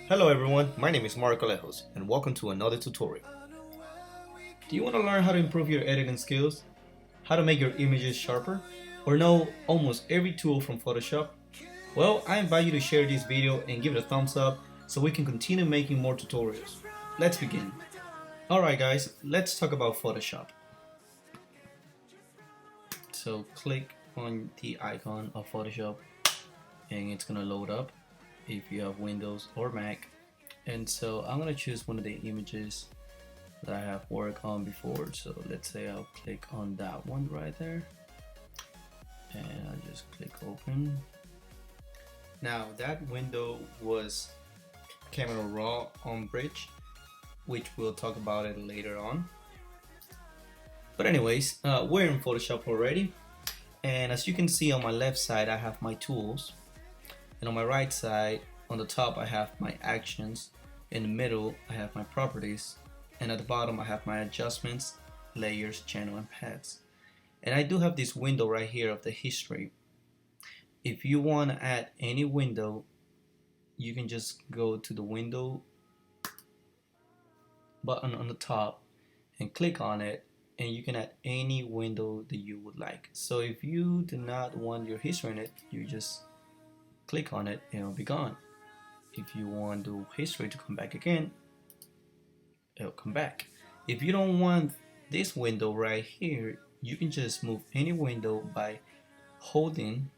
Hello everyone, my name is Marco Lejos and welcome to another tutorial. Do you want to learn how to improve your editing skills? How to make your images sharper? Or know almost every tool from Photoshop? Well, I invite you to share this video and give it a thumbs up so we can continue making more tutorials. Let's begin. Alright guys, let's talk about Photoshop. So click on the icon of Photoshop and it's gonna load up if you have Windows or Mac. And so I'm gonna choose one of the images that I have worked on before. So let's say I'll click on that one right there and I'll just click open. Now that window was Camera Raw on Bridge, which we'll talk about it later on. But anyways, we're in Photoshop already, and as you can see on my left side I have my tools, and on my right side on the top I have my actions, in the middle I have my properties, and at the bottom I have my adjustments, layers, channel, and paths. And I do have this window right here of the history. If you want to add any window, you can just go to the window button on the top and click on it, and you can add any window that you would like. So if you do not want your history in it, you just click on it and it'll be gone. If you want the history to come back again, it'll come back. If you don't want this window right here, you can just move any window by holding,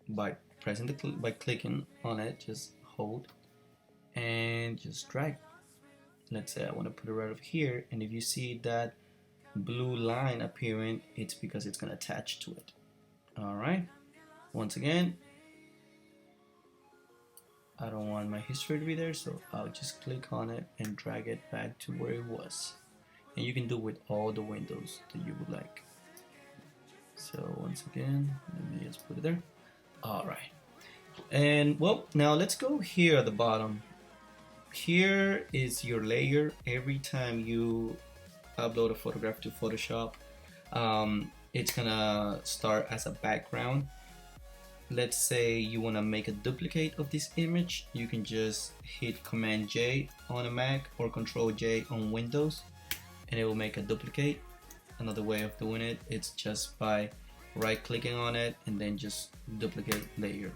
by clicking on it. Just hold and just drag. Let's say I want to put it right over here, and if you see that blue line appearing, it's because it's going to attach to it. Alright, once again, I don't want my history to be there, so I'll just click on it and drag it back to where it was. And you can do with all the windows that you would like. So once again, let me just put it there. Alright, and well, now let's go here at the bottom. Here is your layer. Every time you upload a photograph to Photoshop, it's gonna start as a background. Let's say you want to make a duplicate of this image, you can just hit Command J on a Mac or Control J on Windows and it will make a duplicate. Another way of doing it, it's just by right clicking on it and then just duplicate layer.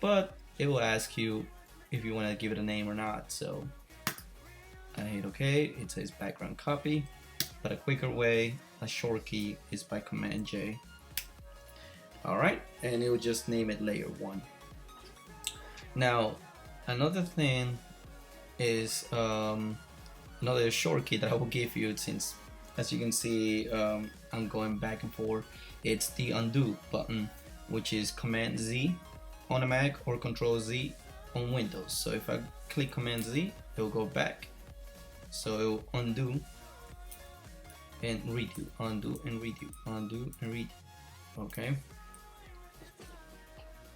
But it will ask you if you want to give it a name or not, so I hit OK. It says background copy, but a quicker way, a short key, is by Command J. Alright, and it will just name it layer 1. Now another thing is another shortcut that I will give you, since as you can see I'm going back and forth. It's the undo button, which is Command Z on a Mac or Control Z on Windows. So if I click Command Z, it will go back, so it will undo and redo, undo and redo, undo and redo. Okay,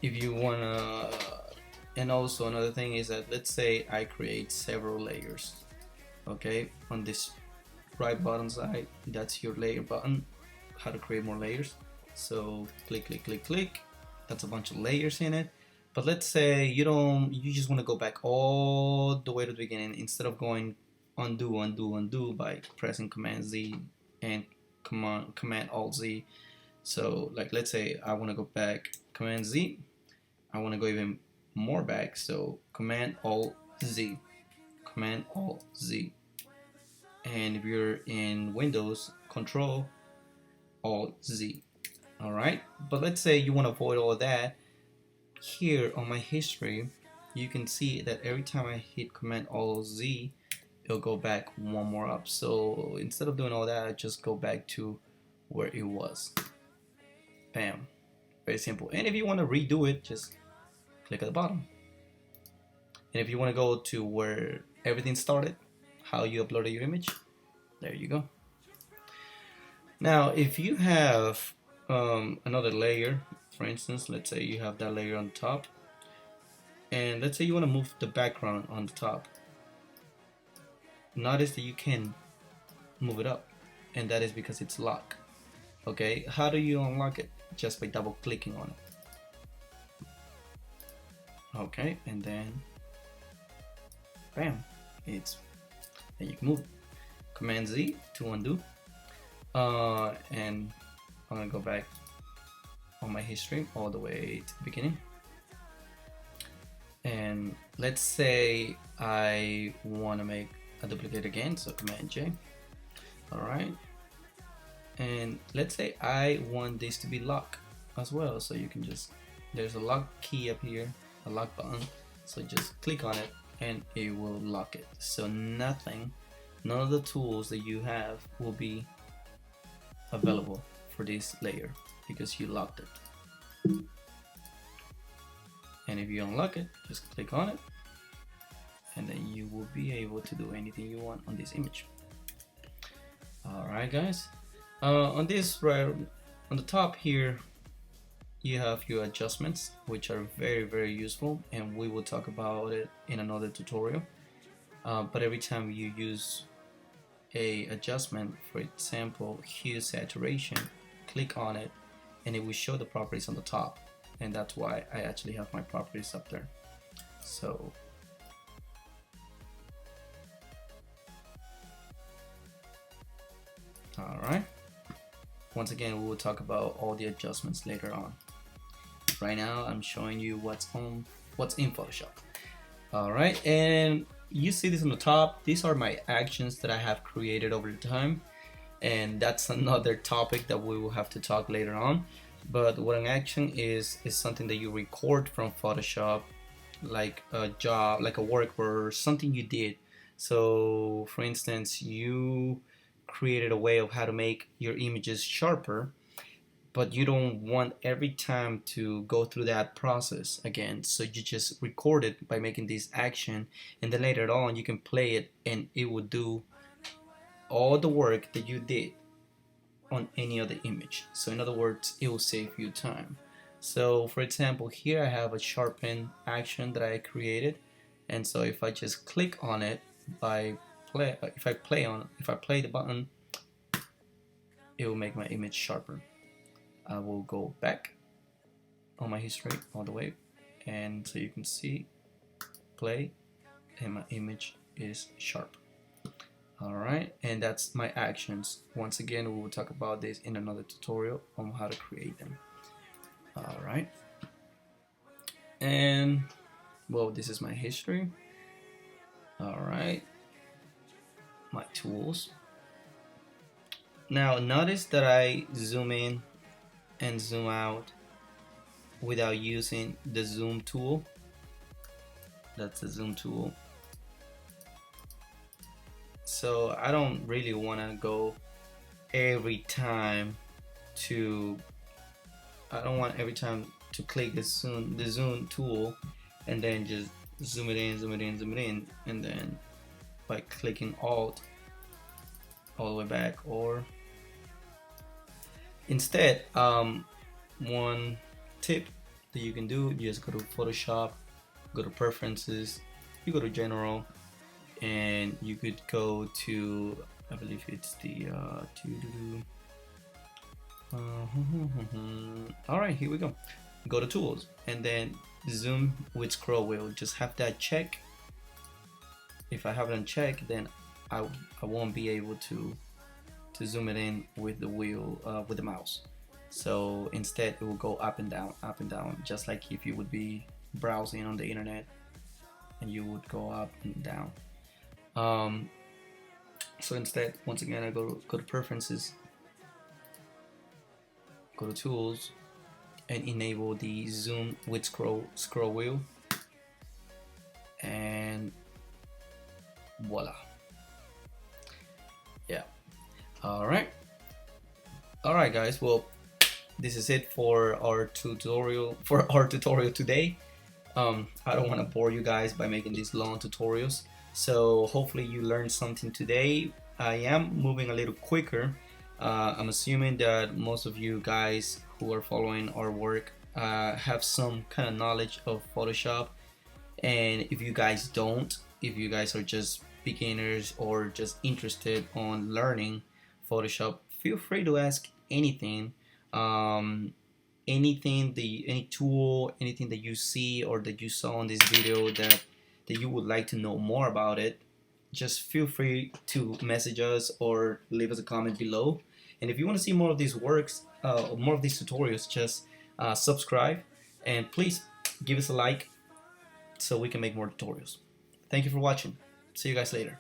if you wanna, and also another thing is that let's say I create several layers. Okay, on this right bottom side, that's your layer button, how to create more layers. So click, click, click, click. That's a bunch of layers in it. But let's say you just want to go back all the way to the beginning, instead of going undo, undo, undo by pressing Command Z and Command Alt Z. So like let's say I want to go back Command Z, I want to go even more back, so Command Alt Z, Command Alt Z. And if you're in Windows, Control Alt Z. Alright, but let's say you want to avoid all of that. Here on my history, you can see that every time I hit Command Alt Z, it'll go back one more up. So instead of doing all that, I just go back to where it was. Bam, very simple. And if you want to redo it, just click at the bottom. And if you want to go to where everything started, how you uploaded your image, there you go. Now if you have another layer. For instance, let's say you have that layer on top, and let's say you want to move the background on the top. Notice that you can move it up, and that is because it's locked. Okay, how do you unlock it? Just by double clicking on it. Okay, and then bam, and you can move it. Command Z to undo. And I'm gonna go back on my history all the way to the beginning. And let's say I want to make a duplicate again, so Command J. All right. And let's say I want this to be locked as well, so you can just, there's a lock key up here, a lock button, so just click on it and it will lock it. So none of the tools that you have will be available for this layer because you locked it. And if you unlock it, just click on it, and then you will be able to do anything you want on this image. Alright guys, on this right on the top here you have your adjustments, which are very useful, and we will talk about it in another tutorial. But every time you use a adjustment, for example hue saturation, click on it and it will show the properties on the top, and that's why I actually have my properties up there. So alright, once again we will talk about all the adjustments later on. Right now I'm showing you what's in Photoshop. Alright, and you see this on the top, these are my actions that I have created over time, and that's another topic that we will have to talk later on. But what an action is something that you record from Photoshop, like a job, like a work or something you did. So for instance, you created a way of how to make your images sharper, but you don't want every time to go through that process again, so you just record it by making this action, and then later on you can play it and it will do all the work that you did on any other image. So in other words, it will save you time. So for example, here I have a sharpen action that I created, and so if I just click on it if I play the button, it will make my image sharper. I will go back on my history all the way, and so you can see play, and my image is sharp. Alright, and that's my actions. Once again, we will talk about this in another tutorial on how to create them. Alright, and well, this is my history. Alright, my tools. Now notice that I zoom in and zoom out without using the zoom tool. That's the zoom tool. So I don't really want to go every time to, I don't want every time to click the zoom tool and then just zoom it in, and then by clicking Alt all the way back. Or instead, one tip that you can do, you just go to Photoshop, go to Preferences, you go to General, and you could go to, I believe it's the alright, here we go. Go to Tools, and then Zoom with Scroll Wheel. Just have that check. If I have it unchecked, then I won't be able to zoom it in with the wheel, with the mouse. So instead it will go up and down, just like if you would be browsing on the internet and you would go up and down. So instead, once again, I go to Preferences, go to Tools, and enable the Zoom with scroll wheel, and voila. Yeah. Alright guys, well, this is it for our tutorial today. I don't want to bore you guys by making these long tutorials, so hopefully you learned something today. I am moving a little quicker I'm assuming that most of you guys who are following our work have some kind of knowledge of Photoshop. And if you guys don't, if you guys are just beginners or just interested on learning Photoshop, feel free to ask anything. Anything, any tool, anything that you see or that you saw in this video that you would like to know more about it, just feel free to message us or leave us a comment below. And if you want to see more of these works, more of these tutorials, just subscribe, and please give us a like so we can make more tutorials. Thank you for watching. See you guys later.